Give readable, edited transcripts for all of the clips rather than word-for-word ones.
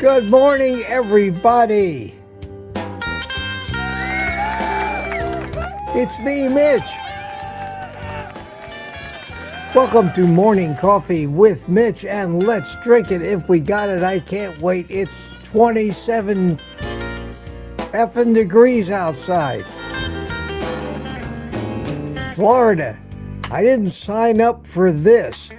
Good morning, everybody. It's me, Mitch. Welcome to Morning Coffee with Mitch, and let's drink it if we got it. I can't wait. It's 27 effing degrees outside. Florida. I didn't sign up for this.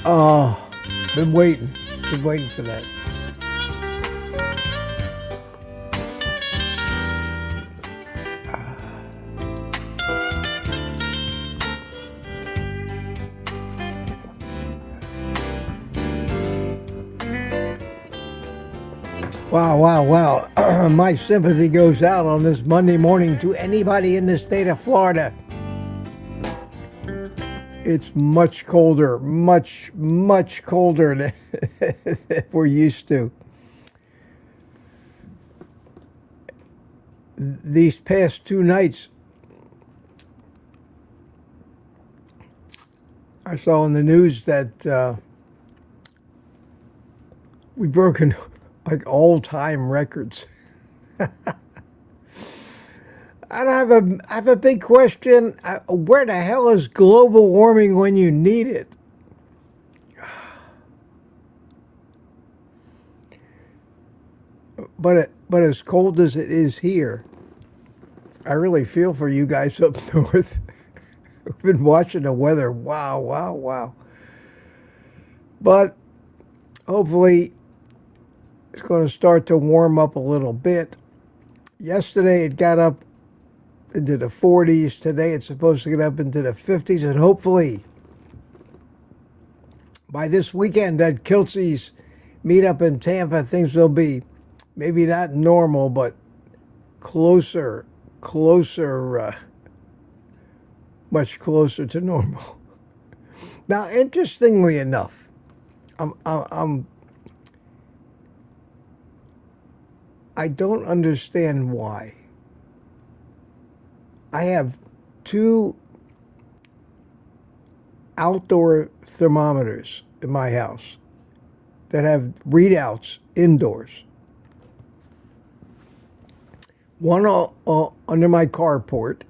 Oh, been waiting for that. Wow. My sympathy goes out on this Monday morning to anybody in the state of Florida. It's much colder, much colder than we're used to. These past 2 nights, I saw in the news that we've broken like all-time records. And I have a big question. Where the hell is global warming when you need it? But as cold as it is here, I really feel for you guys up north. We've been watching the weather. Wow. But hopefully it's going to start to warm up a little bit. Yesterday it got up into the 40s. Today it's supposed to get up into the 50s, and hopefully by this weekend at Kiltsey's meetup in Tampa, things will be maybe not normal, but closer, much closer to normal. Now, interestingly enough, I don't understand why. I have 2 outdoor thermometers in my house that have readouts indoors. One under my carport,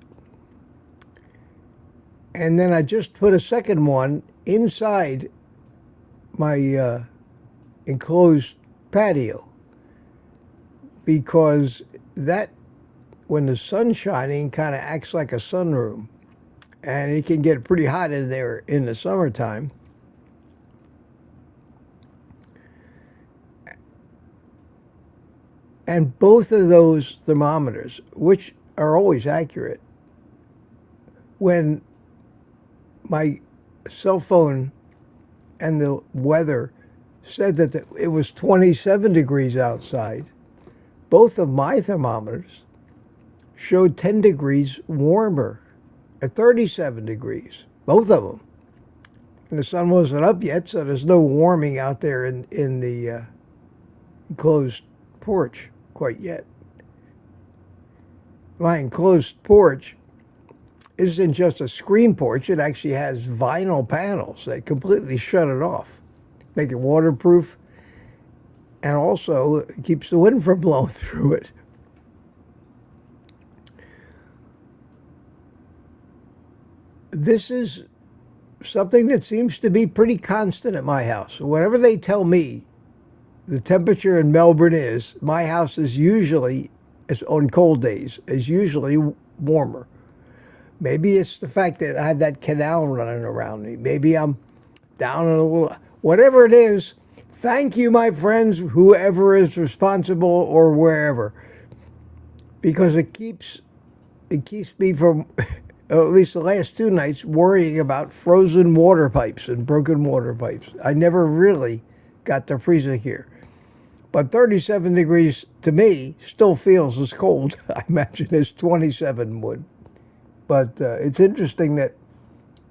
and then I just put a second one inside my enclosed patio, because that, when the sun's shining, kind of acts like a sunroom, and it can get pretty hot in there in the summertime. And both of those thermometers, which are always accurate, when my cell phone and the weather said that it was 27 degrees outside, both of my thermometers showed 10 degrees warmer at 37 degrees, both of them. And the sun wasn't up yet, so there's no warming out there in the enclosed porch quite yet. My enclosed porch isn't just a screen porch. It actually has vinyl panels that completely shut it off, make it waterproof, and also keeps the wind from blowing through it. This is something that seems to be pretty constant at my house. Whatever they tell me the temperature in Melbourne is, my house is usually, on cold days, is usually warmer. Maybe it's the fact that I have that canal running around me. Maybe I'm down in a little, whatever it is. Thank you, my friends, whoever is responsible or wherever, because it keeps me from, at least the last 2 nights, worrying about frozen water pipes and broken water pipes. I never really got to freezing here. But 37 degrees to me still feels as cold, I imagine, as 27 would. But it's interesting that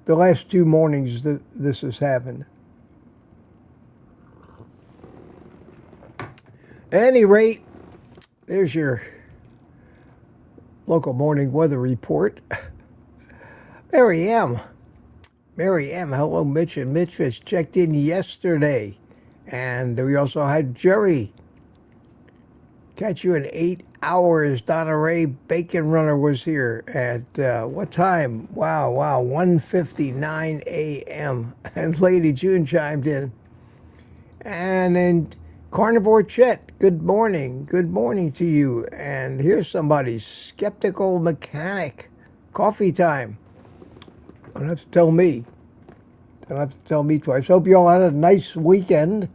the last 2 mornings this has happened. At any rate, there's your local morning weather report. There I am, Mary M. Hello, Mitch and Mitch Fish checked in yesterday. And we also had Jerry. Catch you in 8 hours. Donna Ray Bacon Runner was here at what time? Wow, 1:59 a.m. And Lady June chimed in. And then Carnivore Chet, good morning. Good morning to you. And here's somebody, Skeptical Mechanic. Coffee time. Don't have to tell me. Don't have to tell me twice. Hope you all had a nice weekend.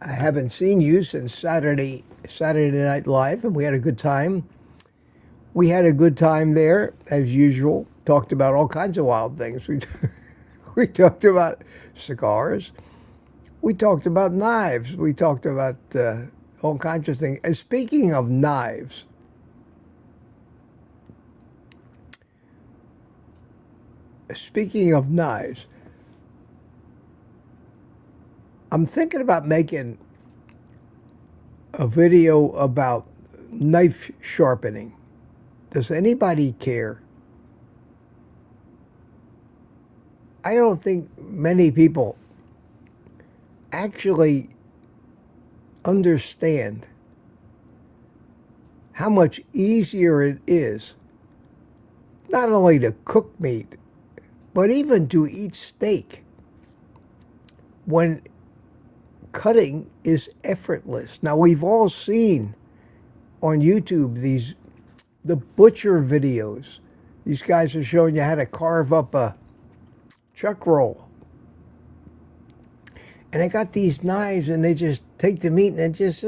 I haven't seen you since Saturday Night Live, and we had a good time. We had a good time there, as usual. Talked about all kinds of wild things. We talked about cigars. We talked about knives. We talked about all kinds of things. And speaking of knives, I'm thinking about making a video about knife sharpening. Does anybody care? I don't think many people actually understand how much easier it is not only to cook meat, but even to eat steak when cutting is effortless. Now, we've all seen on YouTube the butcher videos. These guys are showing you how to carve up a chuck roll. And they got these knives and they just take the meat and just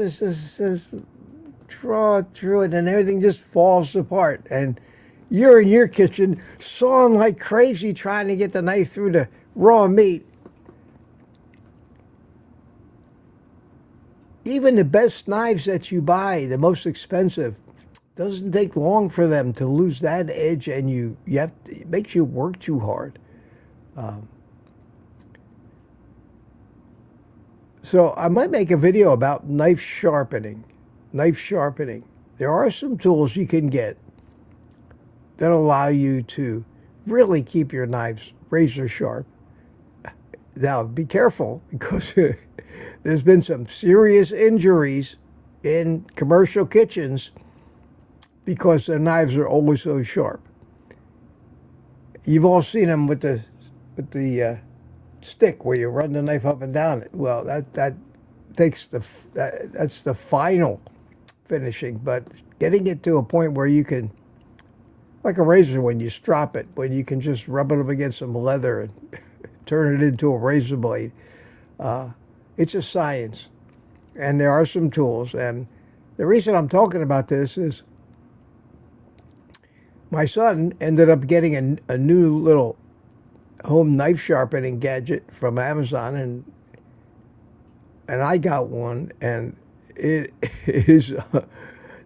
draw through it and everything just falls apart. And you're in your kitchen sawing like crazy trying to get the knife through the raw meat. Even the best knives that you buy, the most expensive, doesn't take long for them to lose that edge, and it makes you work too hard. So I might make a video about knife sharpening. There are some tools you can get that allow you to really keep your knives razor sharp. Now, be careful, because there's been some serious injuries in commercial kitchens because their knives are always so sharp. You've all seen them with the stick where you run the knife up and down it. Well, that's the final finishing, but getting it to a point where you can, like a razor when you strop it, when you can just rub it up against some leather and turn it into a razor blade. It's a science, and there are some tools. And the reason I'm talking about this is my son ended up getting a new little home knife sharpening gadget from Amazon, and I got one, and it is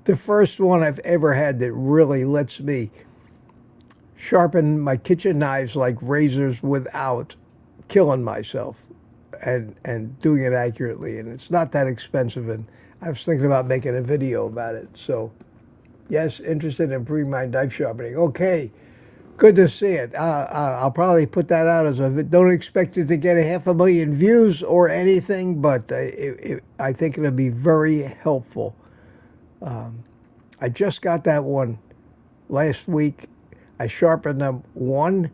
the first one I've ever had that really lets me sharpen my kitchen knives like razors without killing myself and doing it accurately. And it's not that expensive, and I was thinking about making a video about it. So yes, interested in improving my knife sharpening. Okay, good to see it. I'll probably put that out as a, don't expect it to get 500,000 views or anything, but I think it'll be very helpful. I just got that one last week. I sharpened up one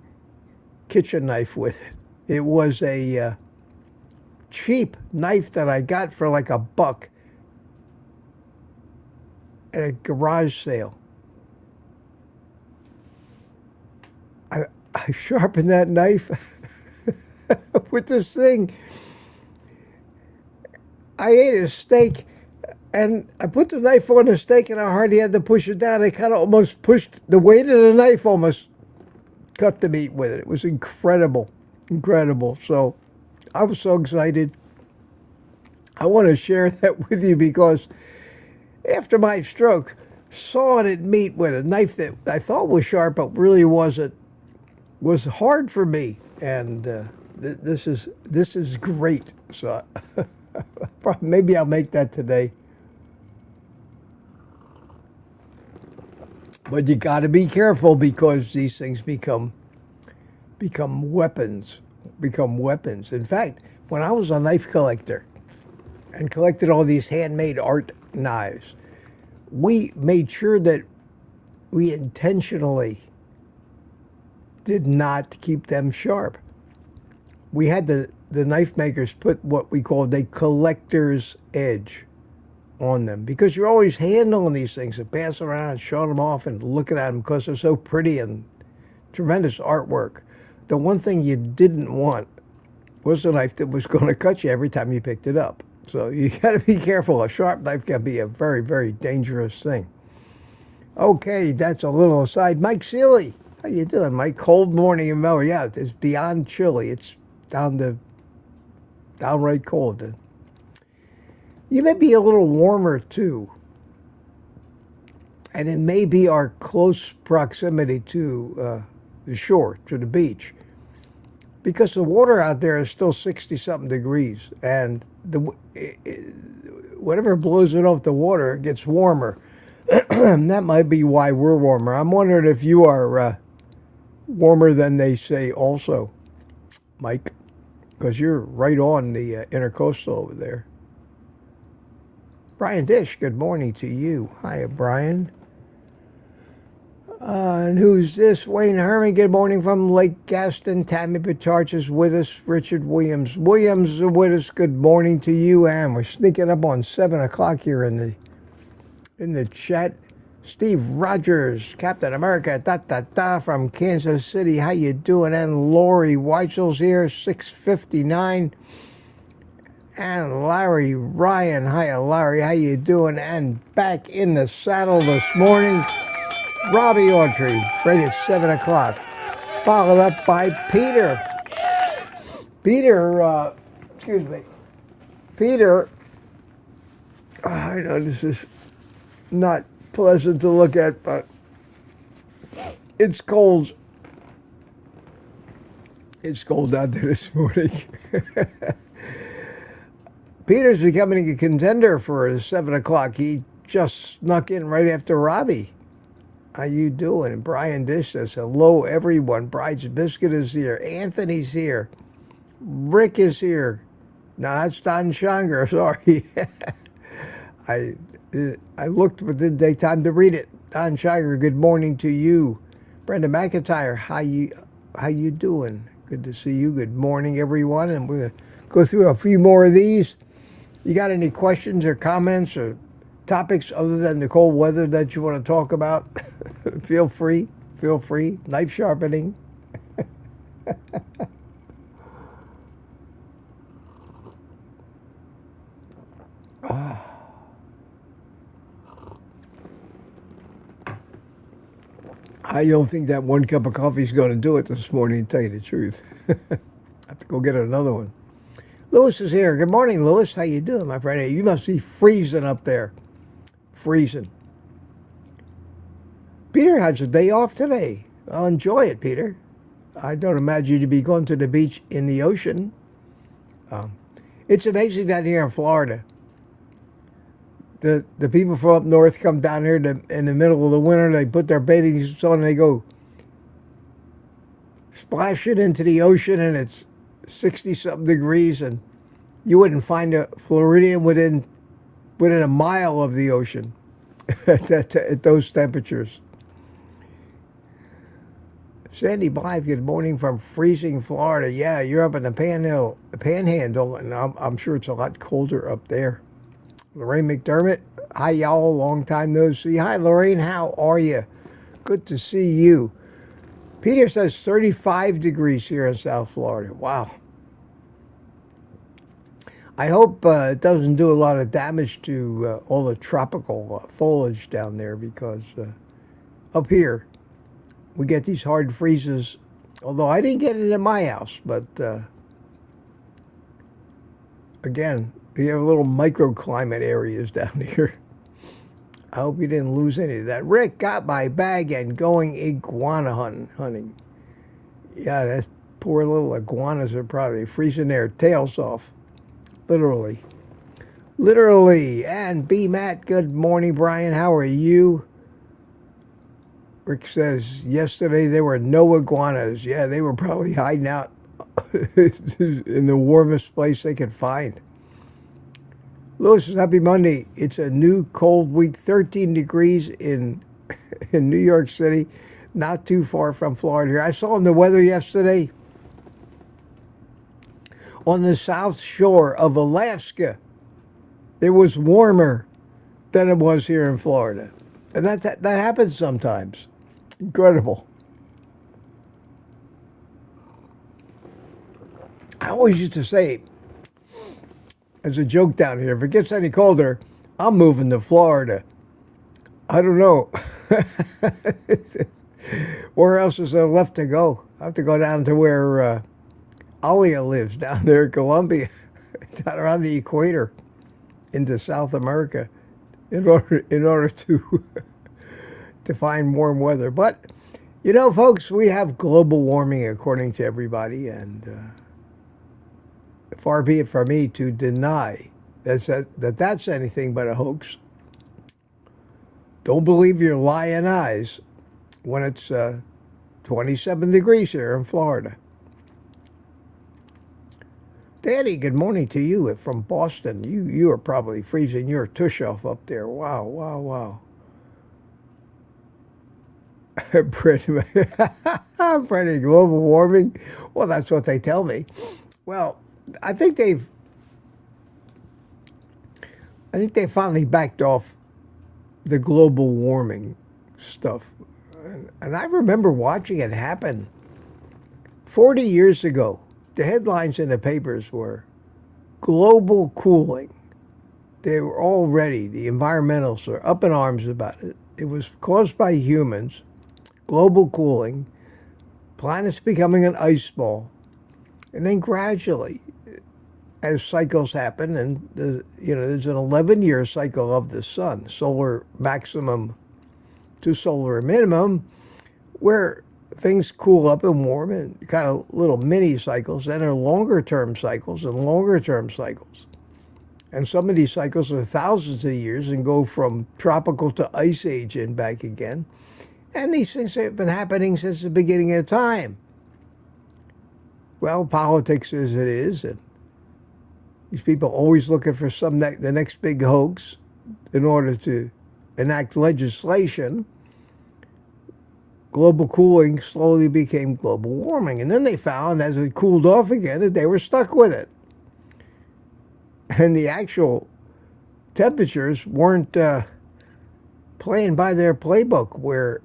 kitchen knife with it. It was a cheap knife that I got for like $1 at a garage sale. I sharpened that knife with this thing. I ate a steak, and I put the knife on the steak, and I hardly had to push it down. I kind of almost pushed, the weight of the knife almost cut the meat with it. It was incredible. So I was so excited. I want to share that with you because after my stroke, sawing at meat with a knife that I thought was sharp but really wasn't was hard for me. And this is great. So maybe I'll make that today. But you got to be careful because these things become weapons. Become weapons. In fact, when I was a knife collector and collected all these handmade art knives, we made sure that we intentionally did not keep them sharp. We had the knife makers put what we called a collector's edge on them, because you're always handling these things and passing around and showing them off and looking at them because they're so pretty and tremendous artwork. The one thing you didn't want was a knife that was going to cut you every time you picked it up. So you got to be careful. A sharp knife can be a very, very dangerous thing. Okay, that's a little aside. Mike Seeley, how you doing, Mike? Cold morning in Melbourne. Yeah, it's beyond chilly. It's down to downright cold. You may be a little warmer too, and it may be our close proximity to the shore, to the beach, because the water out there is still 60-something degrees, and whatever blows it off the water gets warmer. That might be why we're warmer. I'm wondering if you are warmer than they say also, Mike, because you're right on the intercoastal over there. Brian Dish, good morning to you. Hiya, Brian. And who's this? Wayne Herman, good morning from Lake Gaston. Tammy Pitarch is with us. Richard Williams. Williams is with us. Good morning to you. And we're sneaking up on 7 o'clock here in the chat. Steve Rogers, Captain America, from Kansas City. How you doing? And Lori Weitzel's here, 6:59. And Larry Ryan. Hiya, Larry. How you doing? And back in the saddle this morning, Robbie Autry, right at 7 o'clock. Followed up by Peter. Peter, excuse me. Peter, I know this is not pleasant to look at, but it's cold. It's cold out there this morning. Peter's becoming a contender for the 7 o'clock. He just snuck in right after Robbie. How you doing? Brian Dish says, hello, everyone. Bride's Biscuit is here. Anthony's here. Rick is here. No, that's Don Shanger. Sorry. I looked, but didn't take time to read it. Don Shanger, good morning to you. Brenda McIntyre, how you doing? Good to see you. Good morning, everyone. And we're going to go through a few more of these. You got any questions or comments or topics other than the cold weather that you want to talk about? Feel free. Feel free. Knife sharpening. I don't think that one cup of coffee is going to do it this morning, to tell you the truth. I have to go get another one. Lewis is here. Good morning, Lewis. How you doing, my friend? Hey, you must be freezing up there. Freezing. Peter has a day off today. I'll enjoy it, Peter. I don't imagine you to be going to the beach in the ocean. It's amazing down here in Florida. The people from up north come down here in the middle of the winter. They put their bathing suits on and they go splashing into the ocean, and it's 60-something degrees, and you wouldn't find a Floridian within a mile of the ocean at those temperatures. Sandy Blythe, good morning from freezing Florida. Yeah, you're up in the Panhandle, and I'm sure it's a lot colder up there. Lorraine McDermott, hi y'all, long time no see. Hi Lorraine, how are you? Good to see you. Peter says 35 degrees here in South Florida. Wow. I hope it doesn't do a lot of damage to all the tropical foliage down there, because up here we get these hard freezes, although I didn't get it in my house, but again, we have little microclimate areas down here. I hope you didn't lose any of that. Rick got my bag and going iguana hunting. Yeah, that poor little iguanas are probably freezing their tails off. Literally. Literally. And B. Matt, good morning, Brian. How are you? Rick says, yesterday there were no iguanas. Yeah, they were probably hiding out in the warmest place they could find. Lewis says, happy Monday. It's a new cold week, 13 degrees in New York City, not too far from Florida here. I saw in the weather yesterday on the south shore of Alaska, it was warmer than it was here in Florida. And that happens sometimes. Incredible. I always used to say, as a joke down here, if it gets any colder, I'm moving to Florida. I don't know. Where else is there left to go? I have to go down to where Alia lives, down there in Colombia, down around the equator, into South America, in order to to find warm weather. But you know, folks, we have global warming according to everybody, and far be it from me to deny that's anything but a hoax. Don't believe your lying eyes when it's 27 degrees here in Florida. Danny, good morning to you from Boston. You are probably freezing your tush off up there. Wow, wow, wow. Pretty global warming. Well, that's what they tell me. Well, I think they finally backed off the global warming stuff. And I remember watching it happen 40 years ago. The headlines in the papers were global cooling. They were already, the environmentalists are up in arms about it. It was caused by humans, global cooling, planets becoming an ice ball. And then gradually, as cycles happen, and there's an 11-year cycle of the sun, solar maximum to solar minimum, where things cool up and warm and kind of little mini cycles. Then are longer term cycles and longer term cycles. And some of these cycles are thousands of years and go from tropical to ice age and back again. And these things have been happening since the beginning of time. Well, politics as it is, and these people always looking for the next big hoax in order to enact legislation. Global cooling slowly became global warming. And then they found, as it cooled off again, that they were stuck with it. And the actual temperatures weren't playing by their playbook, where,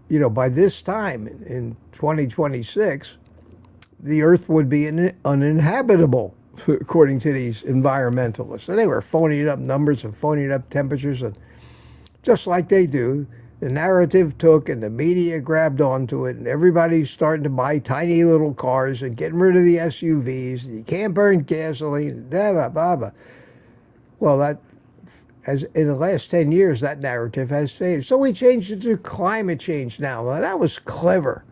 by this time in 2026, the Earth would be uninhabitable, according to these environmentalists. And they were phoning up numbers and phoning up temperatures, and just like they do, the narrative took and the media grabbed onto it, and everybody's starting to buy tiny little cars and getting rid of the SUVs. And you can't burn gasoline, blah, blah, blah, blah. Well, as in the last 10 years, that narrative has faded. So we changed it to climate change now. Well, that was clever.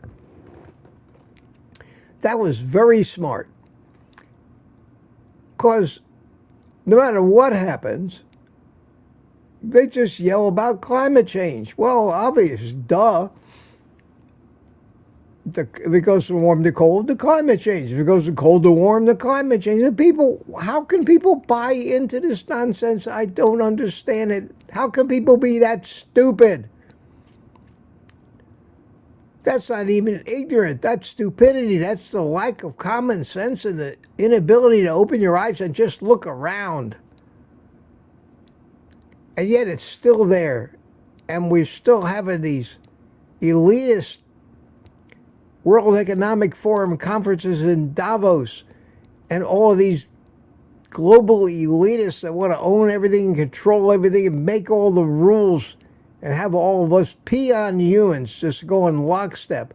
That was very smart. Because no matter what happens, they just yell about climate change. Well, obvious, duh. If it goes from warm to cold, the climate change. If it goes from cold to warm, the climate change. And people, how can people buy into this nonsense? I don't understand it. How can people be that stupid? That's not even ignorant. That's stupidity. That's the lack of common sense and the inability to open your eyes and just look around. And yet it's still there. And we're still having these elitist World Economic Forum conferences in Davos and all of these global elitists that want to own everything and control everything and make all the rules and have all of us peon humans just go in lockstep.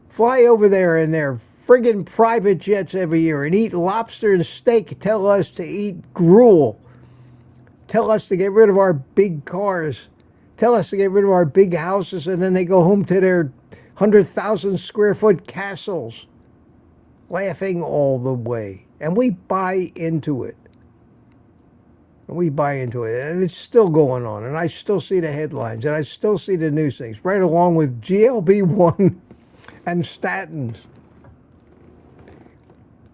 Fly over there in their friggin' private jets every year and eat lobster and steak. Tell us to eat gruel. Tell us to get rid of our big cars. Tell us to get rid of our big houses, and then they go home to their 100,000 square foot castles, laughing all the way. And we buy into it. And we buy into it. And it's still going on. And I still see the headlines. And I still see the news things. Right along with GLP-1 and statins.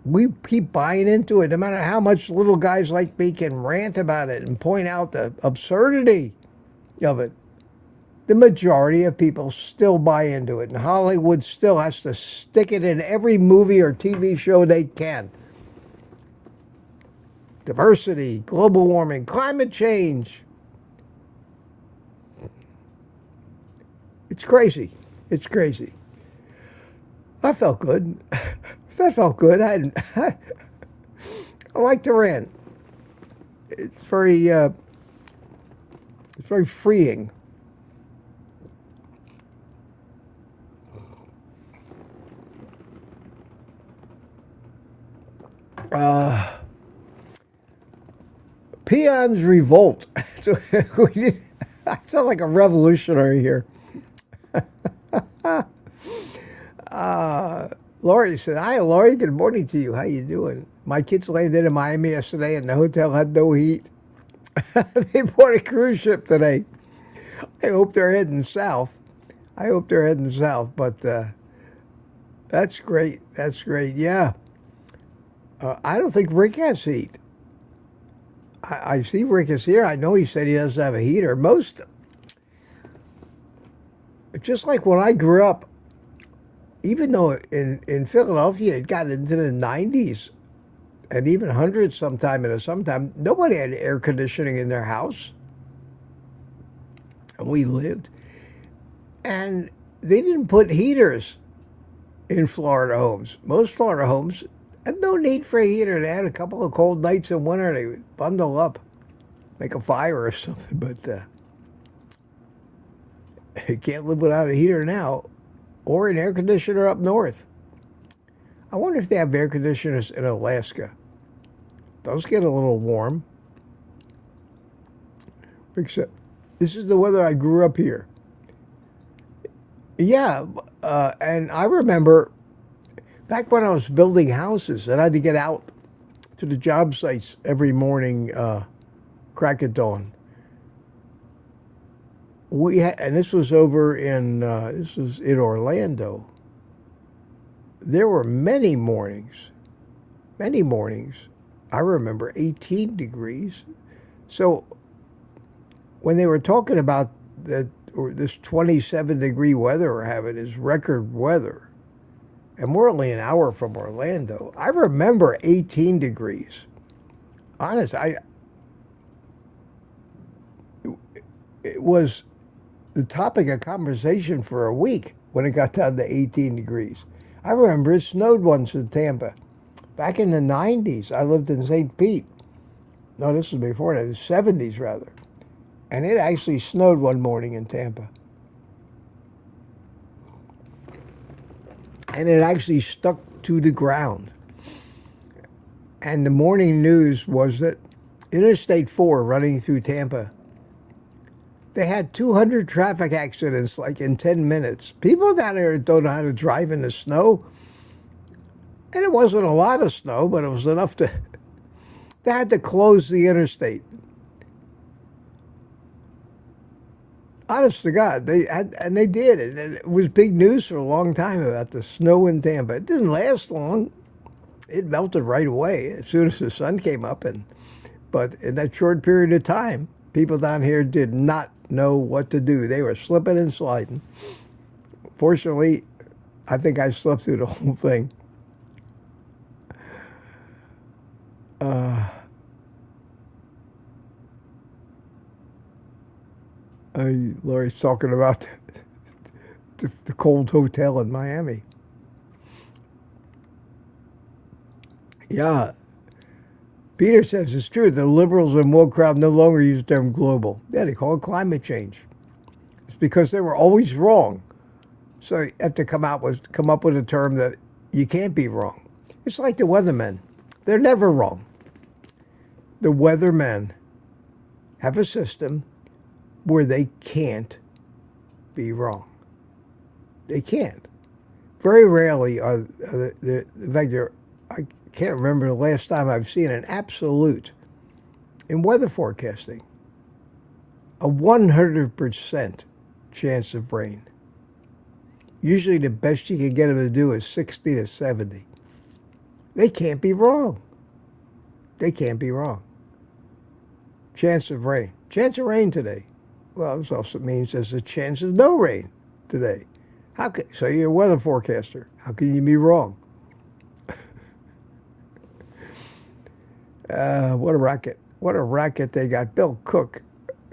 We keep buying into it, no matter how much little guys like me can rant about it and point out the absurdity of it. The majority of people still buy into it, and Hollywood still has to stick it in every movie or TV show they can. Diversity, global warming, climate change. It's crazy. It's crazy. I felt good. That felt good. I like to rant. It's very freeing. Peons revolt. So I sound like a revolutionary here. Lori said, "Hi, Lori. Good morning to you. How you doing? My kids landed in Miami yesterday, and the hotel had no heat. They bought a cruise ship today. I hope they're heading south. But that's great. That's great. Yeah. I don't think Rick has heat. I see Rick is here. I know he said he doesn't have a heater. Just like when I grew up, even though in Philadelphia it got into the 90s and even hundreds sometime in the summertime, nobody had air conditioning in their house. And we lived. And they didn't put heaters in Florida homes. Most Florida homes had no need for a heater. They had a couple of cold nights in winter. They would bundle up, make a fire or something. But you can't live without a heater now. Or an air conditioner up north. I wonder if they have air conditioners in Alaska. Those get a little warm. Except, this is the weather I grew up here. Yeah, and I remember back when I was building houses and I had to get out to the job sites every morning, crack of dawn. And this was over in Orlando. There were many mornings. I remember 18 degrees. So when they were talking about this 27-degree weather we're having is record weather, and we're only an hour from Orlando, I remember 18 degrees. Honest, it was the topic of conversation for a week when it got down to 18 degrees. I remember it snowed once in Tampa. Back in the 90s, I lived in St. Pete. No, this was before that. It was 70s, rather. And it actually snowed one morning in Tampa. And it actually stuck to the ground. And the morning news was that Interstate 4 running through Tampa, they had 200 traffic accidents like in 10 minutes. People down there don't know how to drive in the snow. And it wasn't a lot of snow, but it was enough to... They had to close the interstate. Honest to God, they did it. And it was big news for a long time about the snow in Tampa. It didn't last long. It melted right away as soon as the sun came up. But in that short period of time, people down here did not know what to do. They were slipping and sliding. Fortunately, I think I slept through the whole thing. Lori's talking about the cold hotel in Miami. Yeah. Peter says it's true. The liberals and woke crowd no longer use the term global. Yeah, they call it climate change. It's because they were always wrong. So you have to come up with a term that you can't be wrong. It's like the weathermen. They're never wrong. The weathermen have a system where they can't be wrong. They can't. Very rarely in fact, I can't remember the last time I've seen an absolute in weather forecasting. A 100% chance of rain. Usually the best you can get them to do is 60 to 70. They can't be wrong. They can't be wrong. Chance of rain. Chance of rain today. Well, this also means there's a chance of no rain today. So you're a weather forecaster. How can you be wrong? What a racket. What a racket they got. Bill Cook.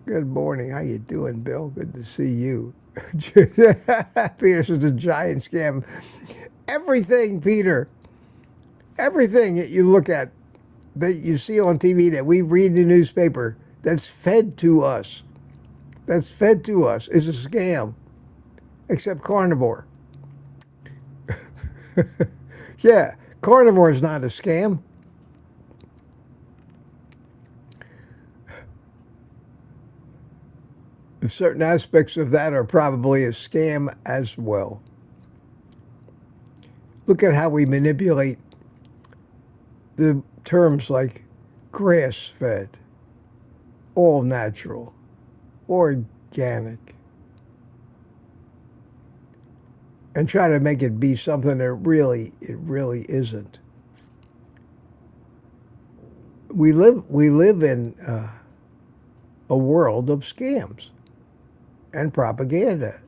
Good morning. How you doing, Bill? Good to see you. Peter says a giant scam. Everything, Peter. Everything that you look at, that you see on TV, that we read in the newspaper, that's fed to us. That's fed to us is a scam. Except carnivore. Yeah, carnivore is not a scam. Certain aspects of that are probably a scam as well. Look at how we manipulate the terms like grass-fed, all natural, organic, and try to make it be something that it really isn't. We live in a world of scams and propaganda.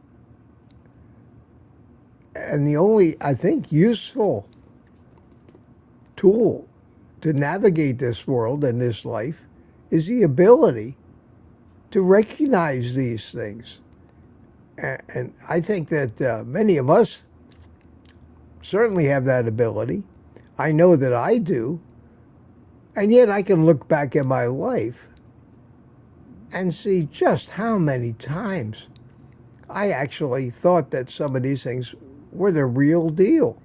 And the only, I think, useful tool to navigate this world and this life is the ability to recognize these things. And I think that many of us certainly have that ability. I know that I do. And yet I can look back at my life and see just how many times I actually thought that some of these things were the real deal.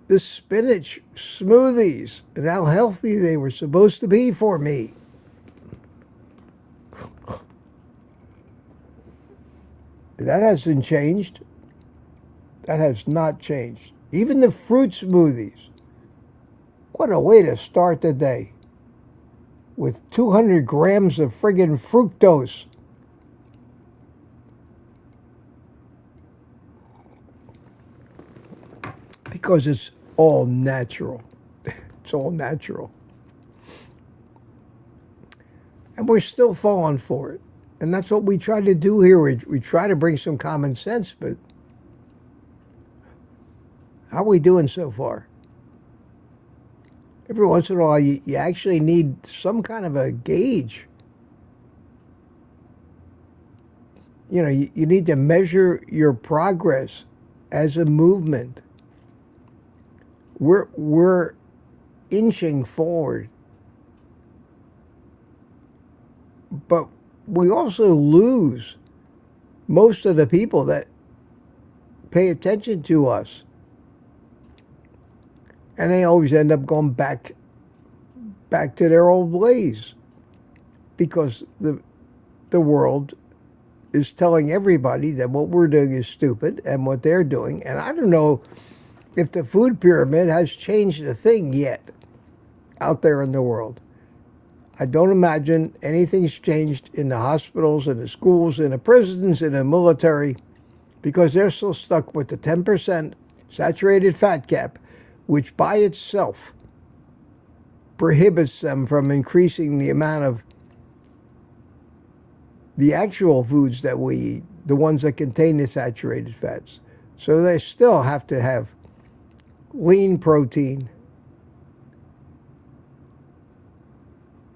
The spinach smoothies and how healthy they were supposed to be for me. That hasn't changed. That has not changed. Even the fruit smoothies. What a way to start the day. With 200 grams of friggin' fructose. Because it's all natural. It's all natural. And we're still falling for it. And that's what we try to do here. We try to bring some common sense, but how are we doing so far? Every once in a while, you actually need some kind of a gauge. You know, you need to measure your progress as a movement. We're inching forward. But we also lose most of the people that pay attention to us. And they always end up going back to their old ways. Because the world is telling everybody that what we're doing is stupid and what they're doing. And I don't know if the food pyramid has changed a thing yet out there in the world. I don't imagine anything's changed in the hospitals, in the schools, in the prisons, in the military, because they're still stuck with the 10% saturated fat cap, which by itself prohibits them from increasing the amount of the actual foods that we eat, the ones that contain the saturated fats. So they still have to have lean protein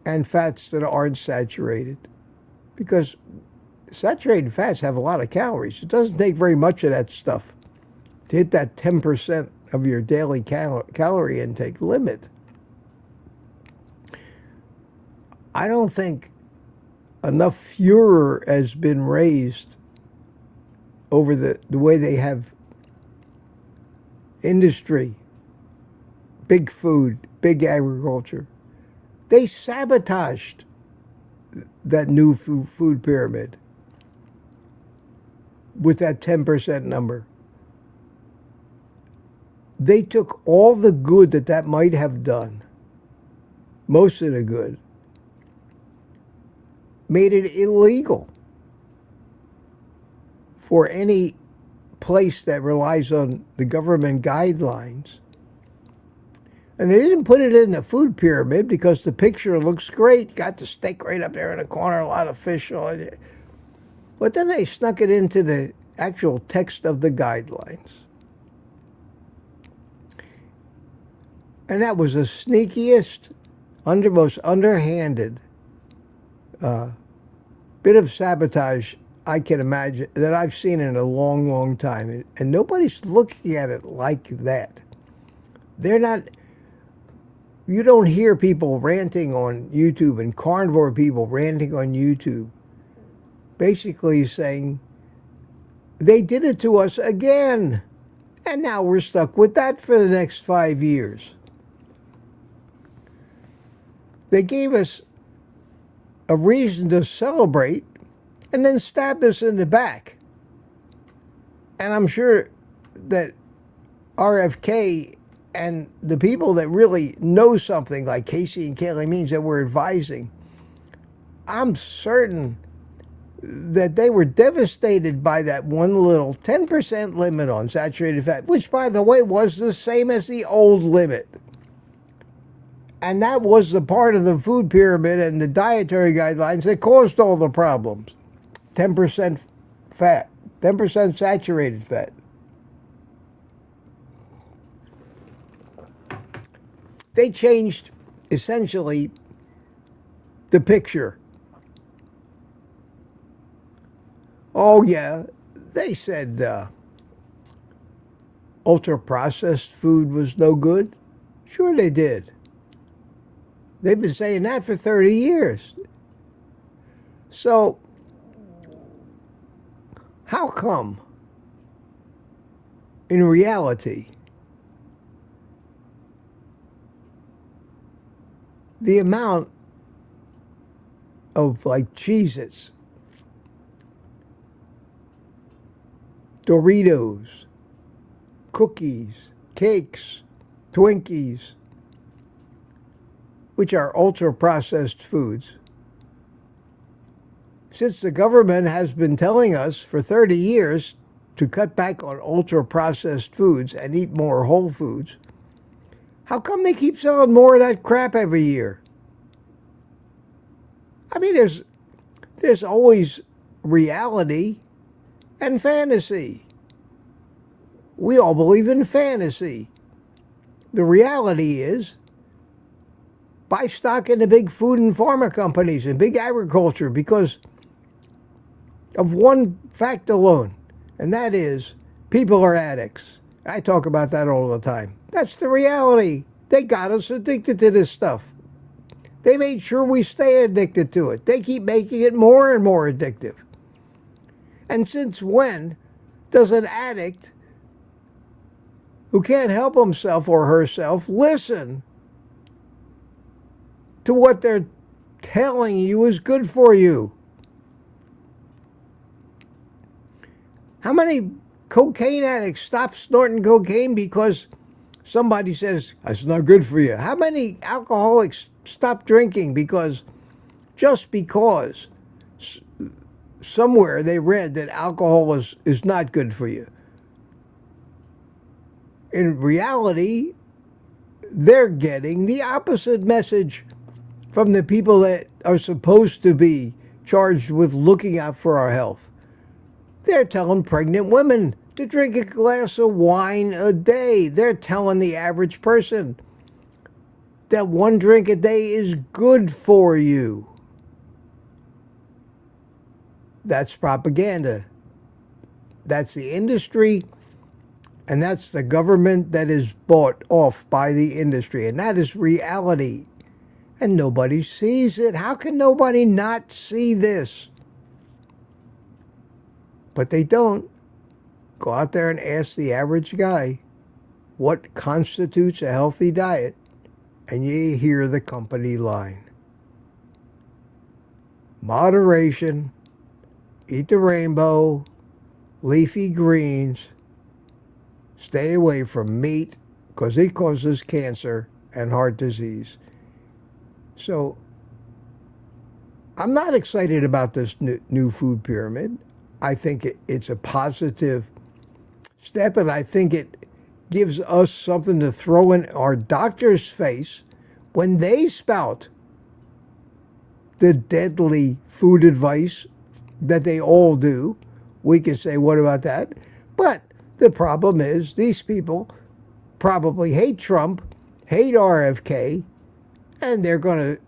and fats that aren't saturated, because saturated fats have a lot of calories. It doesn't take very much of that stuff to hit that 10% of your daily calorie intake limit. I don't think enough furor has been raised over the way they have industry, big food, big agriculture. They sabotaged that new food pyramid with that 10% number. they took all the good that might have done, most of the good, made it illegal for any place that relies on the government guidelines. And they didn't put it in the food pyramid because the picture looks great. Got the steak right up there in the corner, a lot of fish on it. But then they snuck it into the actual text of the guidelines. And that was the sneakiest, most underhanded bit of sabotage I can imagine that I've seen in a long, long time. And nobody's looking at it like that. They're not, you don't hear people ranting on YouTube and carnivore people ranting on YouTube, basically saying, they did it to us again. And now we're stuck with that for the next 5 years. They gave us a reason to celebrate and then stabbed us in the back. And I'm sure that RFK and the people that really know something, like Casey and Kaylee Means that we're advising, I'm certain that they were devastated by that one little 10% limit on saturated fat, which, by the way, was the same as the old limit. And that was the part of the food pyramid and the dietary guidelines that caused all the problems. 10% fat, 10% saturated fat. They changed, essentially, the picture. Oh, yeah, they said ultra-processed food was no good. Sure they did. They've been saying that for 30 years. So, how come, in reality, the amount of, like, Cheez-Its, Doritos, cookies, cakes, Twinkies, which are ultra-processed foods, since the government has been telling us for 30 years to cut back on ultra-processed foods and eat more whole foods, how come they keep selling more of that crap every year? I mean, there's always reality and fantasy. We all believe in fantasy. The reality is, buy stock in the big food and pharma companies and big agriculture because of one fact alone, and that is people are addicts. I talk about that all the time. That's the reality. They got us addicted to this stuff. They made sure we stay addicted to it. They keep making it more and more addictive. And since when does an addict who can't help himself or herself listen to what they're telling you is good for you? How many cocaine addicts stop snorting cocaine because somebody says, that's not good for you? How many alcoholics stop drinking just because somewhere they read that alcohol is not good for you? In reality, they're getting the opposite message from the people that are supposed to be charged with looking out for our health. They're telling pregnant women to drink a glass of wine a day. They're telling the average person that one drink a day is good for you. That's propaganda. That's the industry, and that's the government that is bought off by the industry, and that is reality. And nobody sees it. How can nobody not see this? But they don't. Go out there and ask the average guy what constitutes a healthy diet, and you hear the company line. Moderation, eat the rainbow, leafy greens, stay away from meat because it causes cancer and heart disease. So I'm not excited about this new food pyramid. I think it's a positive step, and I think it gives us something to throw in our doctor's face when they spout the deadly food advice that they all do. We can say, what about that? But the problem is these people probably hate Trump, hate RFK, and they're going to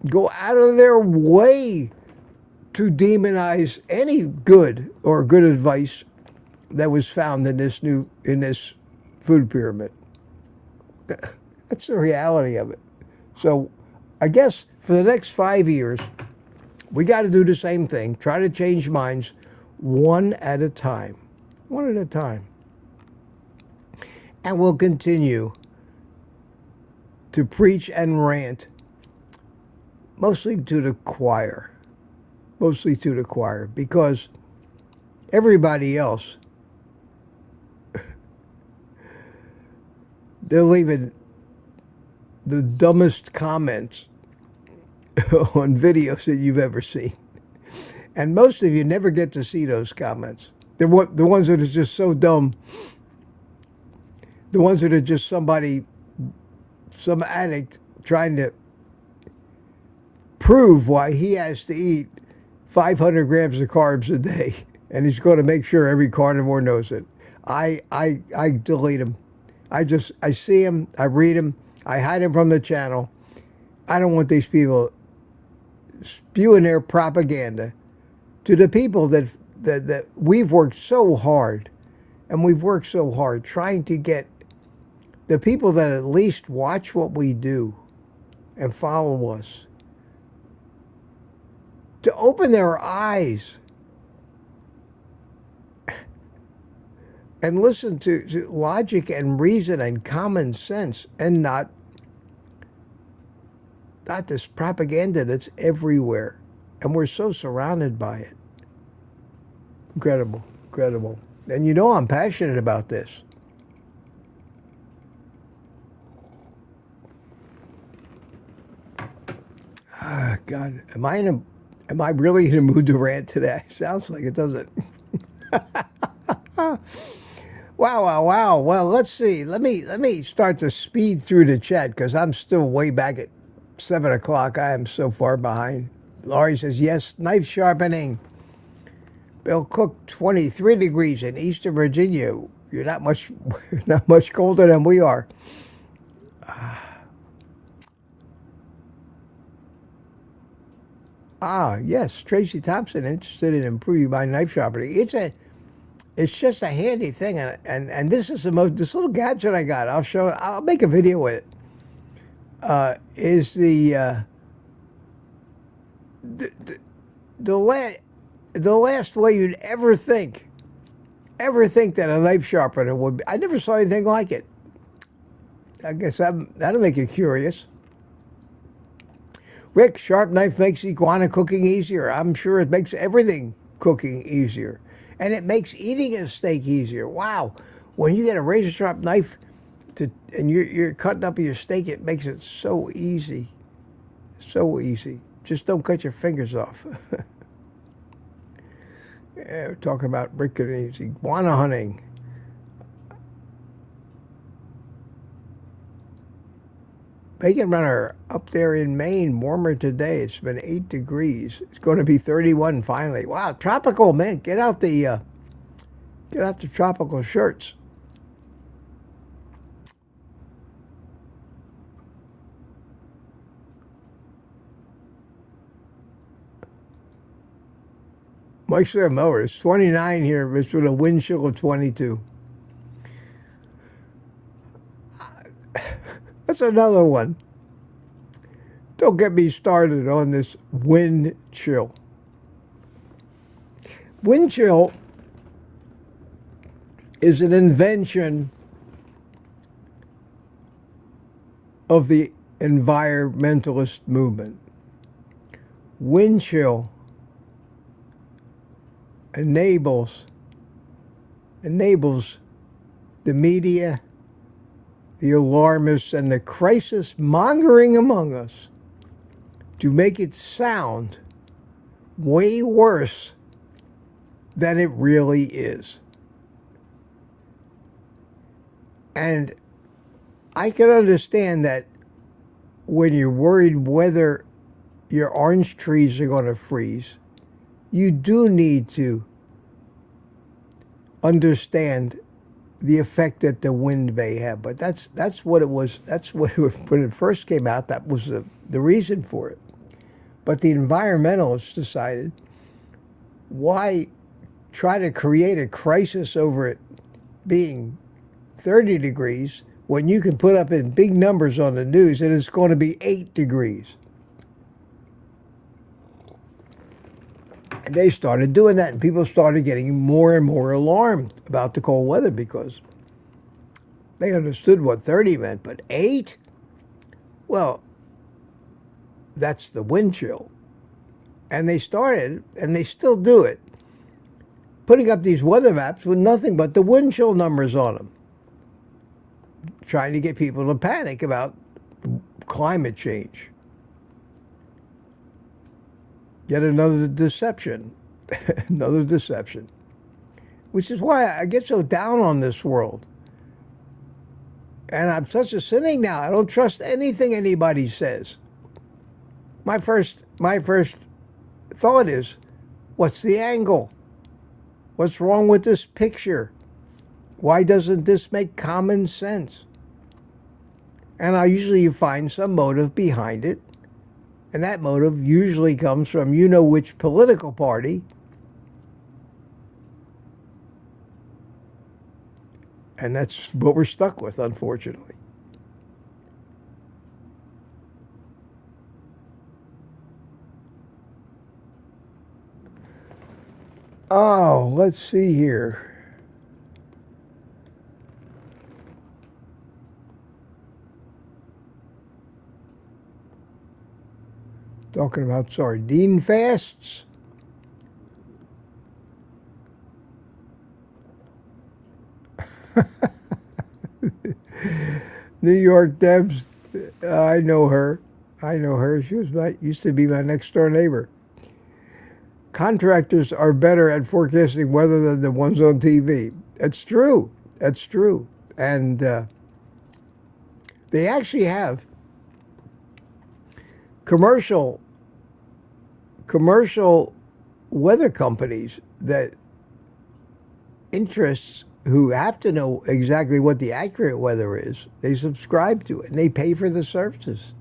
go out of their way to demonize any good or good advice that was found in this food pyramid. That's the reality of it. So I guess for the next 5 years, we got to do the same thing. Try to change minds one at a time. One at a time. And we'll continue to preach and rant, mostly to the choir. Mostly to the choir. Because everybody else, they're leaving the dumbest comments on videos that you've ever seen. And most of you never get to see those comments. The ones that are just so dumb. The ones that are just some addict trying to prove why he has to eat 500 grams of carbs a day. And he's going to make sure every carnivore knows it. I delete them. I see them, I read them, I hide them from the channel. I don't want these people spewing their propaganda to the people that we've worked so hard, and we've worked so hard trying to get the people that at least watch what we do and follow us to open their eyes and listen to logic and reason and common sense, and not this propaganda that's everywhere. And we're so surrounded by it. Incredible, incredible. And you know I'm passionate about this. Ah, God, am I really in a mood to rant today? Sounds like it, doesn't it? Wow. Well, let's see. Let me start to speed through the chat because I'm still way back at 7 o'clock. I am so far behind. Laurie says, yes, knife sharpening. Bill Cook, 23 degrees in Eastern Virginia. You're not much colder than we are. Yes, Tracy Thompson, interested in improving my knife sharpening. It's just a handy thing, and this is this little gadget I got. I'll make a video with it. Is the last way you'd ever think that a knife sharpener would be. I never saw anything like it. I guess that'll make you curious. Rick, sharp knife makes iguana cooking easier. I'm sure it makes everything cooking easier. And it makes eating a steak easier. Wow. When you get a razor sharp knife and you're cutting up your steak, it makes it so easy. So easy. Just don't cut your fingers off. Yeah, we're talking about Rick and his iguana hunting. Bacon runner up there in Maine, warmer today. It's been 8 degrees. It's going to be 31 finally. Wow, tropical, man. Get out the tropical shirts. Mike Miller, it's 29 here. It's with a wind chill of 22. That's another one. Don't get me started on this wind chill. Wind chill is an invention of the environmentalist movement. Wind chill enables the media the alarmists and the crisis mongering among us to make it sound way worse than it really is. And I can understand that when you're worried whether your orange trees are going to freeze, you do need to understand the effect that the wind may have. But that's what it was. That's what it was, when it first came out. That was the reason for it. But the environmentalists decided, why try to create a crisis over it being 30 degrees when you can put up in big numbers on the news and it's going to be 8 degrees? And they started doing that, and people started getting more and more alarmed about the cold weather because they understood what 30 meant, but 8? Well, that's the wind chill. And they started, and they still do it, putting up these weather maps with nothing but the wind chill numbers on them, trying to get people to panic about climate change. Yet another deception, another deception, which is why I get so down on this world. And I'm such a cynic now. I don't trust anything anybody says. My first thought is, what's the angle? What's wrong with this picture? Why doesn't this make common sense? And I usually find some motive behind it. And that motive usually comes from you know which political party. And that's what we're stuck with, unfortunately. Oh, let's see here. Talking about sardine fasts. New York Debs, I know her. She used to be my next door neighbor. Contractors are better at forecasting weather than the ones on TV. That's true. That's true. And they actually have commercial weather companies that interests who have to know exactly what the accurate weather is, they subscribe to it and they pay for the services.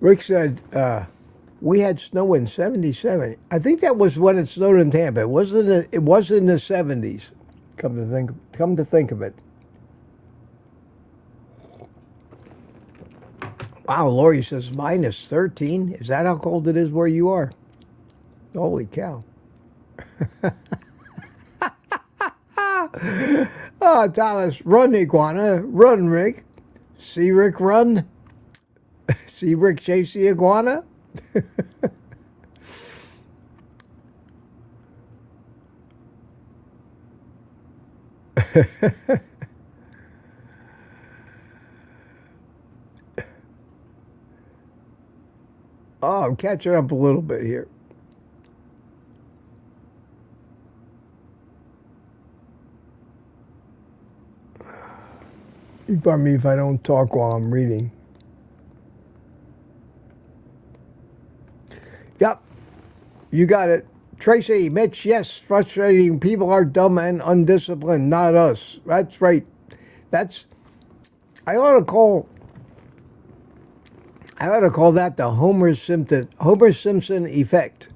Rick said, we had snow in 77. I think that was when it snowed in Tampa. It was in the 70s. Come to think of it. Wow, Lori says minus 13. Is that how cold it is where you are? Holy cow. Oh, Thomas, run, iguana. Run, Rick. See Rick run. See Rick chase the iguana. Oh, I'm catching up a little bit here. Pardon me if I don't talk while I'm reading. Yep, you got it. Tracy, Mitch, yes, frustrating. People are dumb and undisciplined, not us. That's right. I ought to call that the Homer Simpson effect.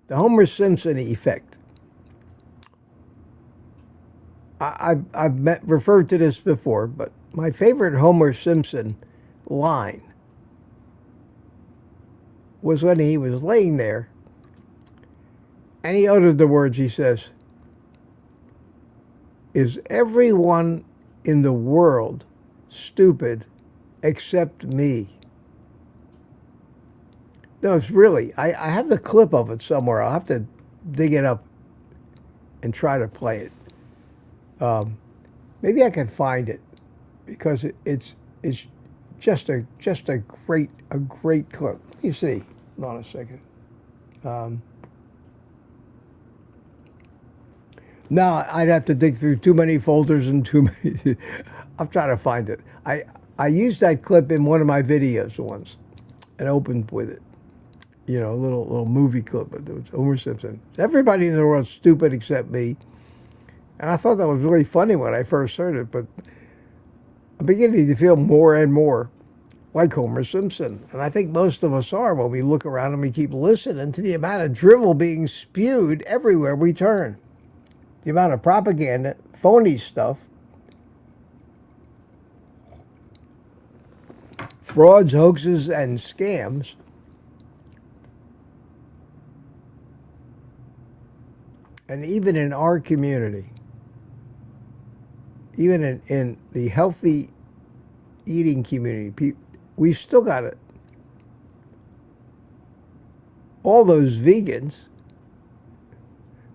The Homer Simpson effect. I've referred to this before, but my favorite Homer Simpson line was when he was laying there and he uttered the words, he says, "Is everyone in the world stupid except me?" No, it's really. I have the clip of it somewhere. I'll have to dig it up and try to play it. Maybe I can find it because it's just a great clip. Let me see. Hold on a second. No, I'd have to dig through too many folders and too many. I'm trying to find it. I used that clip in one of my videos once and opened with it. You know, a little movie clip. It was Homer Simpson. Everybody in the world's stupid except me. And I thought that was really funny when I first heard it, but I'm beginning to feel more and more like Homer Simpson. And I think most of us are when we look around and we keep listening to the amount of drivel being spewed everywhere we turn. The amount of propaganda, phony stuff, frauds, hoaxes, and scams. And even in our community, even in the healthy eating community, we've still got it. All those vegans,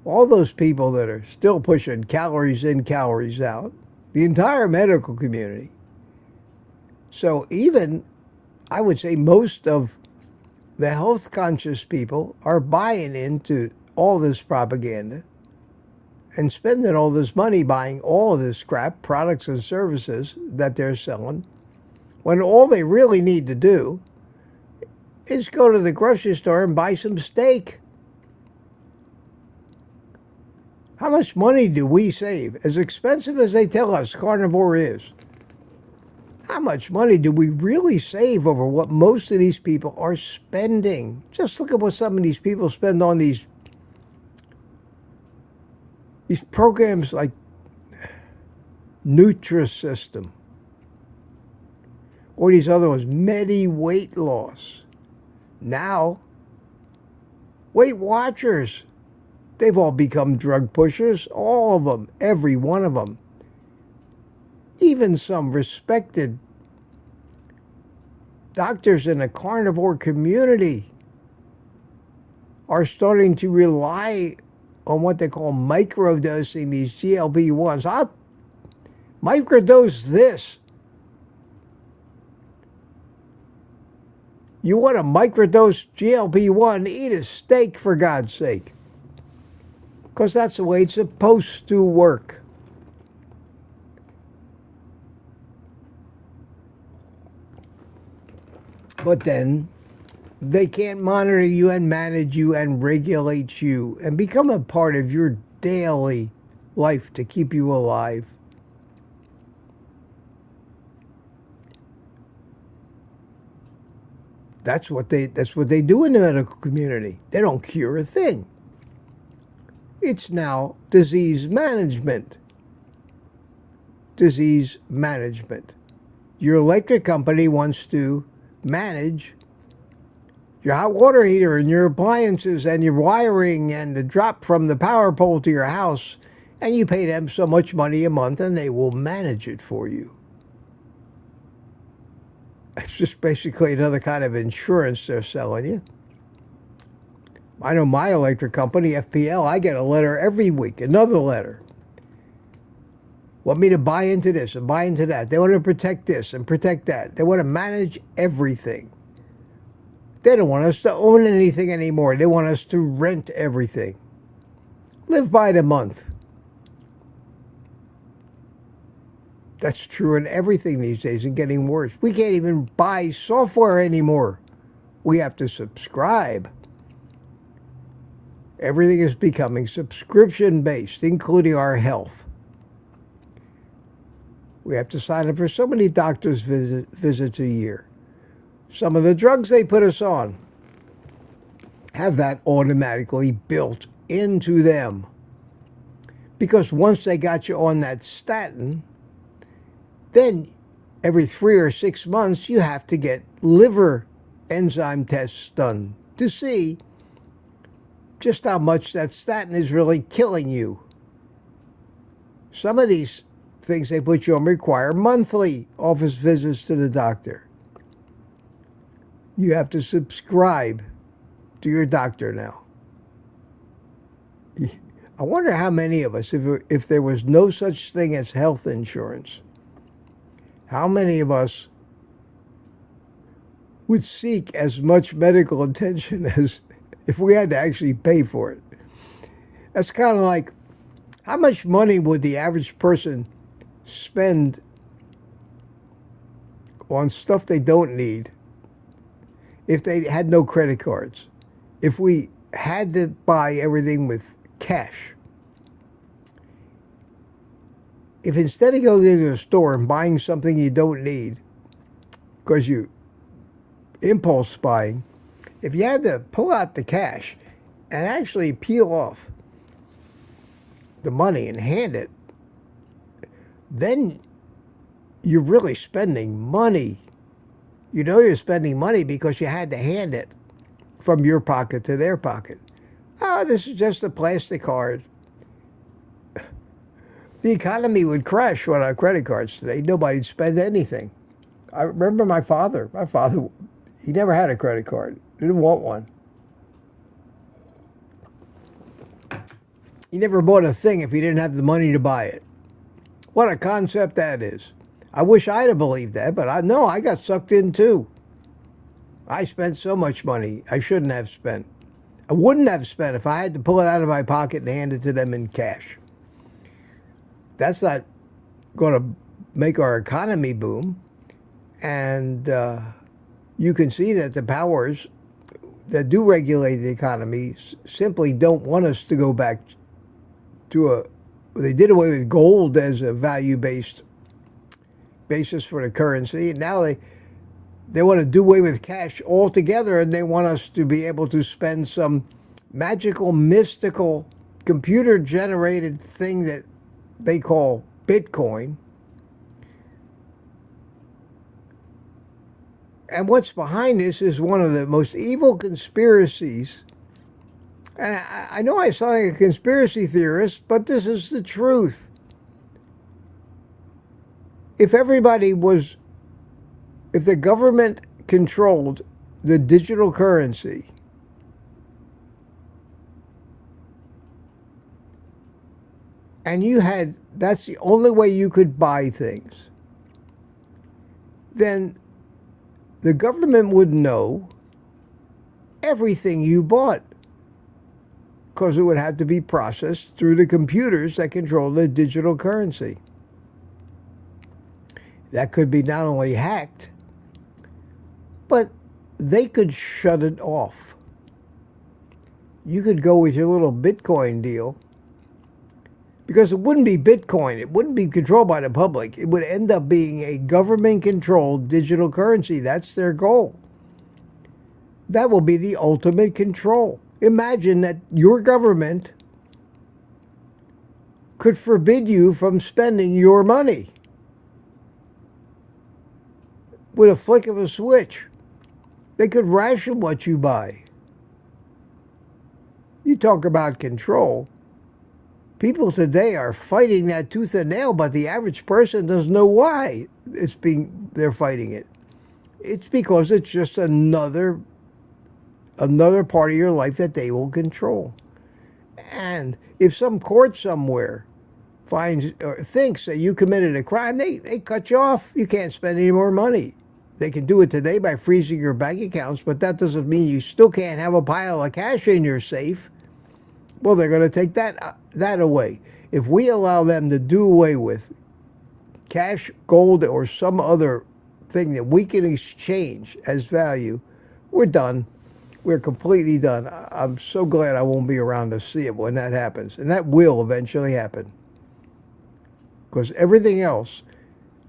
all those people that are still pushing calories in, calories out, the entire medical community. So even, I would say most of the health conscious people are buying into all this propaganda and spending all this money buying all of this crap, products and services that they're selling, when all they really need to do is go to the grocery store and buy some steak. How much money do we save? As expensive as they tell us carnivore is, how much money do we really save over what most of these people are spending? Just look at what some of these people spend on these programs like Nutrisystem or these other ones, Medi weight loss. Now, Weight Watchers, they've all become drug pushers, all of them, every one of them. Even some respected doctors in the carnivore community are starting to rely on what they call microdosing these GLP-1s. I'll microdose this. You want to microdose GLP-1, eat a steak for God's sake. Because that's the way it's supposed to work. But then they can't monitor you and manage you and regulate you and become a part of your daily life to keep you alive. That's what they do in the medical community. They don't cure a thing. It's now disease management. Disease management. Your electric company wants to manage your hot water heater and your appliances and your wiring and the drop from the power pole to your house, and you pay them so much money a month and they will manage it for you. It's just basically another kind of insurance they're selling you. I know my electric company, FPL, I get a letter every week, another letter. Want me to buy into this and buy into that. They want to protect this and protect that. They want to manage everything. They don't want us to own anything anymore. They want us to rent everything. Live by the month. That's true in everything these days and getting worse. We can't even buy software anymore. We have to subscribe. Everything is becoming subscription-based, including our health. We have to sign up for so many doctor's visits a year. Some of the drugs they put us on have that automatically built into them. Because once they got you on that statin, then every 3 or 6 months you have to get liver enzyme tests done to see just how much that statin is really killing you. Some of these things they put you on require monthly office visits to the doctor. You have to subscribe to your doctor now. I wonder how many of us, if there was no such thing as health insurance, how many of us would seek as much medical attention as if we had to actually pay for it. That's kind of like, how much money would the average person spend on stuff they don't need if they had no credit cards? If we had to buy everything with cash. If instead of going to the store and buying something you don't need, because you impulse buying, if you had to pull out the cash and actually peel off the money and hand it, then you're really spending money. You know you're spending money because you had to hand it from your pocket to their pocket. Oh, this is just a plastic card. The economy would crash without credit cards today. Nobody'd spend anything. I remember my father. He never had a credit card. He didn't want one. He never bought a thing if he didn't have the money to buy it. What a concept that is. I wish I'd have believed that, but I got sucked in too. I spent so much money I shouldn't have spent. I wouldn't have spent if I had to pull it out of my pocket and hand it to them in cash. That's not going to make our economy boom. And you can see that the powers that do regulate the economy simply don't want us to go back to they did away with gold as a value-based basis for the currency. And now they want to do away with cash altogether, and they want us to be able to spend some magical, mystical, computer-generated thing that they call Bitcoin. And what's behind this is one of the most evil conspiracies. And I know I sound like a conspiracy theorist, but this is the truth. If the government controlled the digital currency, and that's the only way you could buy things, then the government would know everything you bought, because it would have to be processed through the computers that control the digital currency. That could be not only hacked, but they could shut it off. You could go with your little Bitcoin deal, because it wouldn't be Bitcoin. It wouldn't be controlled by the public. It would end up being a government-controlled digital currency. That's their goal. That will be the ultimate control. Imagine that your government could forbid you from spending your money with a flick of a switch. They could ration what you buy. You talk about control. People today are fighting that tooth and nail, but the average person doesn't know why they're fighting it. It's because it's just another part of your life that they will control. And if some court somewhere finds or thinks that you committed a crime, they cut you off. You can't spend any more money. They can do it today by freezing your bank accounts, but that doesn't mean you still can't have a pile of cash in your safe. Well, they're going to take that away. If we allow them to do away with cash, gold, or some other thing that we can exchange as value, we're done. We're completely done. I'm so glad I won't be around to see it when that happens. And that will eventually happen. Because everything else,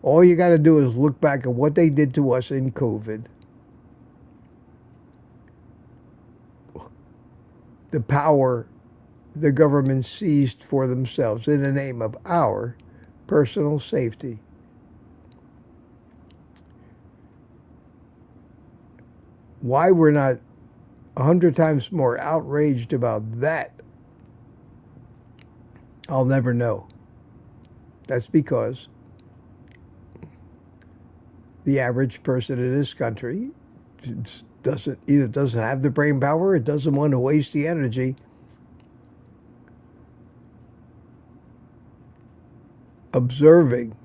all you got to do is look back at what they did to us in COVID. The power the government seized for themselves in the name of our personal safety. Why we're not 100 times more outraged about that, I'll never know. That's because the average person in this country doesn't have the brain power, or it doesn't want to waste the energy observing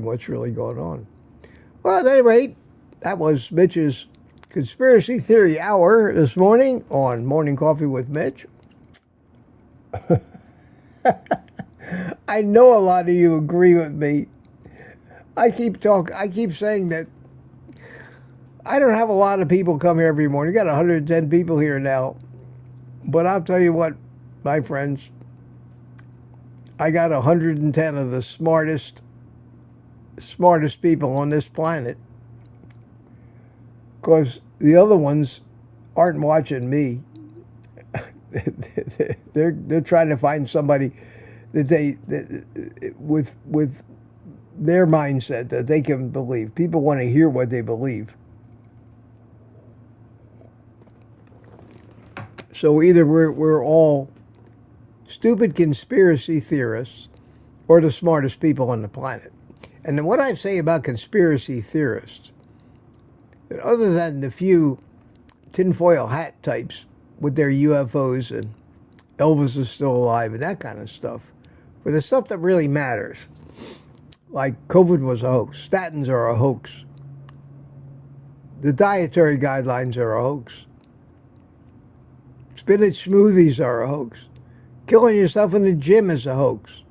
what's really going on. Well, at any rate, that was Mitch's Conspiracy Theory Hour this morning on Morning Coffee with Mitch. I know a lot of you agree with me. I keep saying that I don't have a lot of people come here every morning. We got 110 people here now. But I'll tell you what, my friends, I got 110 of the smartest people on this planet. Because the other ones aren't watching me. They're trying to find somebody with their mindset that they can believe. People want to hear what they believe. So either we're all stupid conspiracy theorists or the smartest people on the planet. And then what I say about conspiracy theorists, that other than the few tinfoil hat types with their UFOs and Elvis is still alive and that kind of stuff, but the stuff that really matters, like COVID was a hoax, statins are a hoax, the dietary guidelines are a hoax, spinach smoothies are a hoax, killing yourself in the gym is a hoax,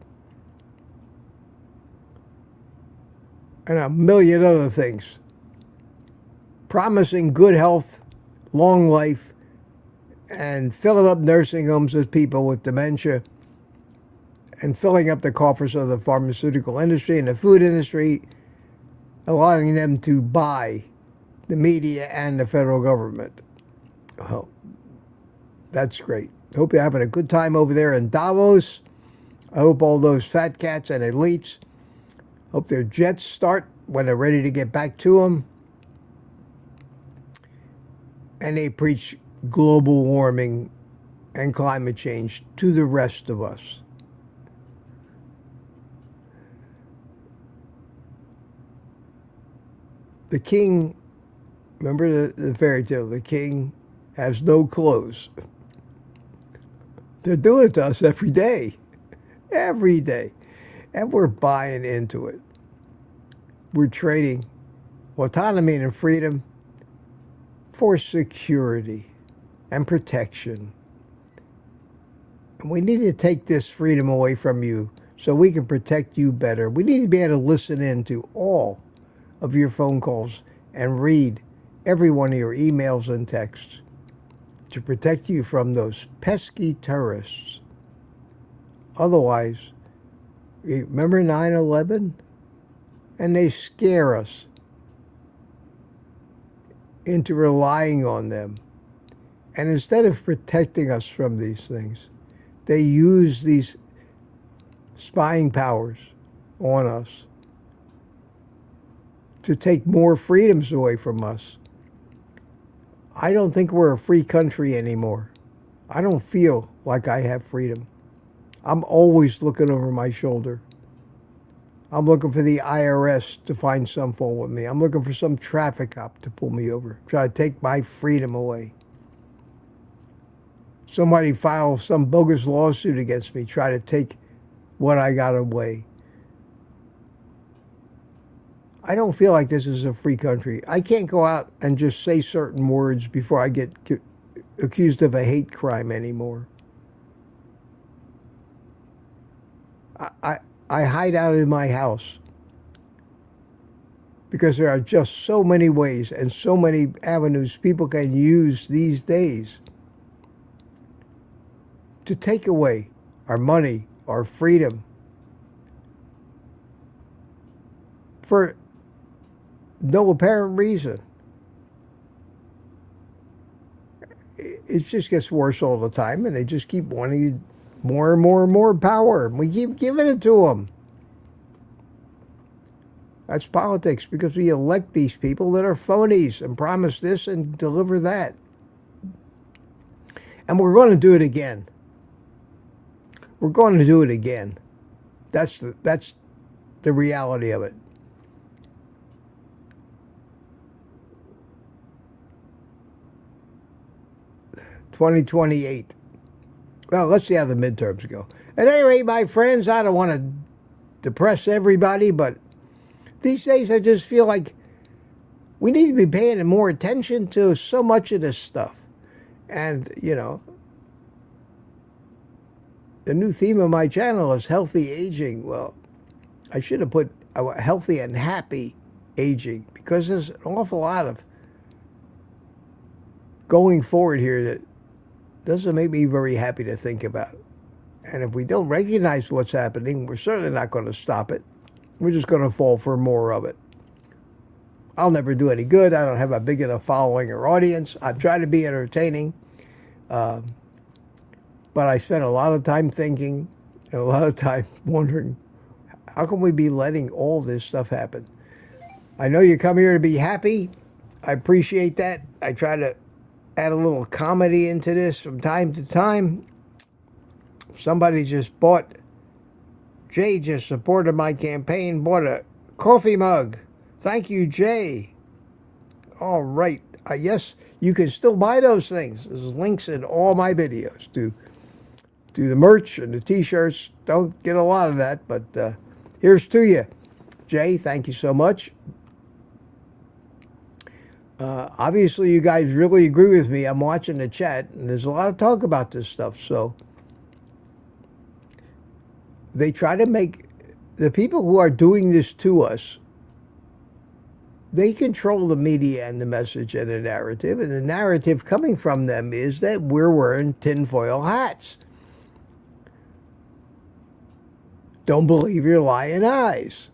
and a million other things. Promising good health, long life, and filling up nursing homes with people with dementia, and filling up the coffers of the pharmaceutical industry and the food industry, allowing them to buy the media and the federal government. Well, that's great. Hope you're having a good time over there in Davos. I hope all those fat cats and elites, hope their jets start when they're ready to get back to them. And they preach global warming and climate change to the rest of us. The king, remember the fairy tale, the king has no clothes. They're doing it to us every day. Every day. And we're buying into it. We're trading autonomy and freedom for security and protection. And we need to take this freedom away from you so we can protect you better. We need to be able to listen in to all of your phone calls and read every one of your emails and texts to protect you from those pesky terrorists. Otherwise, remember 9/11? And they scare us into relying on them. And instead of protecting us from these things, they use these spying powers on us to take more freedoms away from us. I don't think we're a free country anymore. I don't feel like I have freedom. I'm always looking over my shoulder. I'm looking for the IRS to find some fault with me. I'm looking for some traffic cop to pull me over, try to take my freedom away. Somebody file some bogus lawsuit against me, try to take what I got away. I don't feel like this is a free country. I can't go out and just say certain words before I get accused of a hate crime anymore. I hide out in my house because there are just so many ways and so many avenues people can use these days to take away our money, our freedom, for no apparent reason. It just gets worse all the time, and they just keep wanting more and more and more power. We keep giving it to them. That's politics, because we elect these people that are phonies and promise this and deliver that. And we're going to do it again. We're going to do it again. That's the reality of it. 2028. Well, let's see how the midterms go. At any rate, my friends, I don't want to depress everybody, but these days I just feel like we need to be paying more attention to so much of this stuff. And, you know, the new theme of my channel is healthy aging. Well, I should have put healthy and happy aging, because there's an awful lot of going forward here that doesn't make me very happy to think about. And if we don't recognize what's happening, we're certainly not going to stop it. We're just going to fall for more of it. I'll never do any good. I don't have a big enough following or audience. I've tried to be entertaining, but I spent a lot of time thinking and a lot of time wondering, how can we be letting all this stuff happen? I know you come here to be happy. I appreciate that. I try to add a little comedy into this from time to time. Somebody just bought, Jay just supported my campaign, bought a coffee mug. Thank you, Jay. All right. Yes, you can still buy those things. There's links in all my videos to the merch and the t-shirts. Don't get a lot of that, but here's to you. Jay, thank you so much. Obviously, you guys really agree with me. I'm watching the chat, and there's a lot of talk about this stuff. So they try to make the people who are doing this to us, they control the media and the message and the narrative. And the narrative coming from them is that we're wearing tinfoil hats. Don't believe your lying eyes.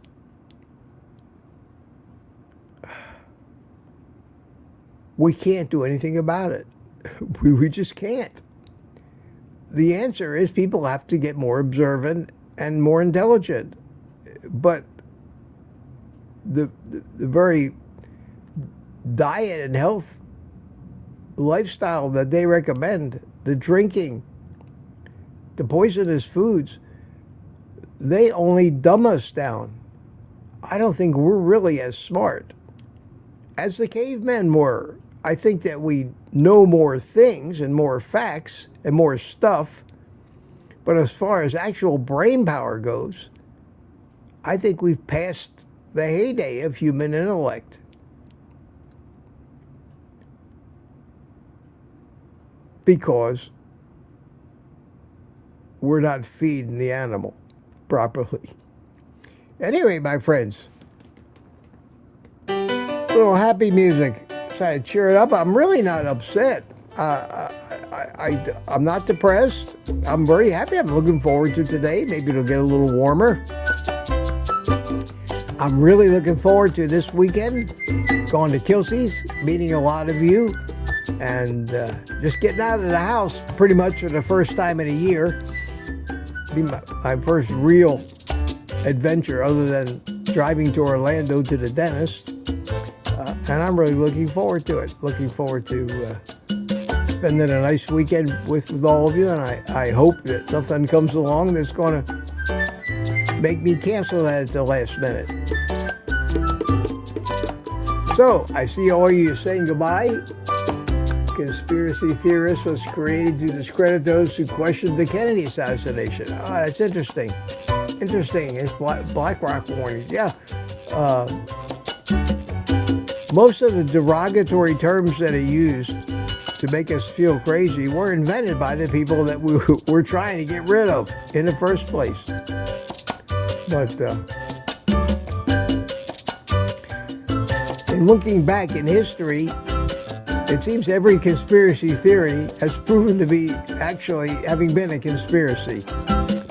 We can't do anything about it. We just can't. The answer is people have to get more observant and more intelligent. But the very diet and health lifestyle that they recommend, the drinking, the poisonous foods, they only dumb us down. I don't think we're really as smart as the cavemen were. I think that we know more things and more facts and more stuff, but as far as actual brain power goes, I think we've passed the heyday of human intellect. Because we're not feeding the animal properly. Anyway, my friends, little happy music. Try to cheer it up. I'm really not upset. I'm not depressed. I'm very happy. I'm looking forward to today. Maybe it'll get a little warmer. I'm really looking forward to this weekend. Going to Kelsey's, meeting a lot of you, and just getting out of the house pretty much for the first time in a year. Be my first real adventure other than driving to Orlando to the dentist. And I'm really looking forward to it. Looking forward to spending a nice weekend with all of you. And I hope that nothing comes along that's going to make me cancel that at the last minute. So, I see all you saying goodbye. Conspiracy theorist was created to discredit those who questioned the Kennedy assassination. Oh, that's interesting. Interesting. It's Black Rock warnings. Yeah. Most of the derogatory terms that are used to make us feel crazy were invented by the people that we were trying to get rid of in the first place. But in looking back in history, it seems every conspiracy theory has proven to be actually having been a conspiracy.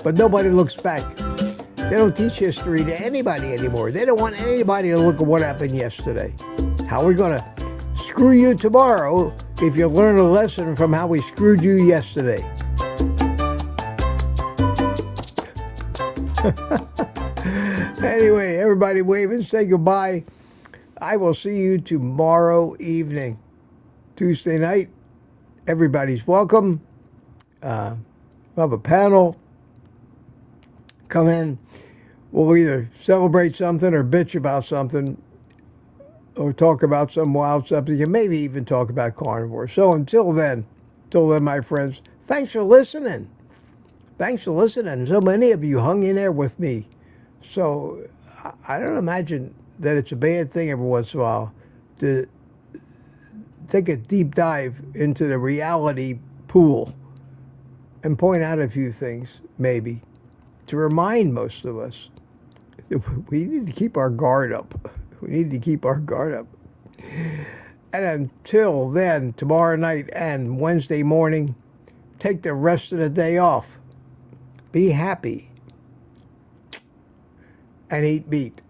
But nobody looks back. They don't teach history to anybody anymore. They don't want anybody to look at what happened yesterday. How are we going to screw you tomorrow if you learn a lesson from how we screwed you yesterday? Anyway, everybody wave and say goodbye. I will see you tomorrow evening. Tuesday night, everybody's welcome. We'll have a panel. Come in. We'll either celebrate something or bitch about something, or talk about some wild subject, and maybe even talk about carnivore. So until then, Till then, my friends, thanks for listening. Thanks for listening. So many of you hung in there with me. So I don't imagine that it's a bad thing every once in a while to take a deep dive into the reality pool and point out a few things, maybe, to remind most of us we need to keep our guard up. We need to keep our guard up. And until then, tomorrow night and Wednesday morning, take the rest of the day off. Be happy and eat meat.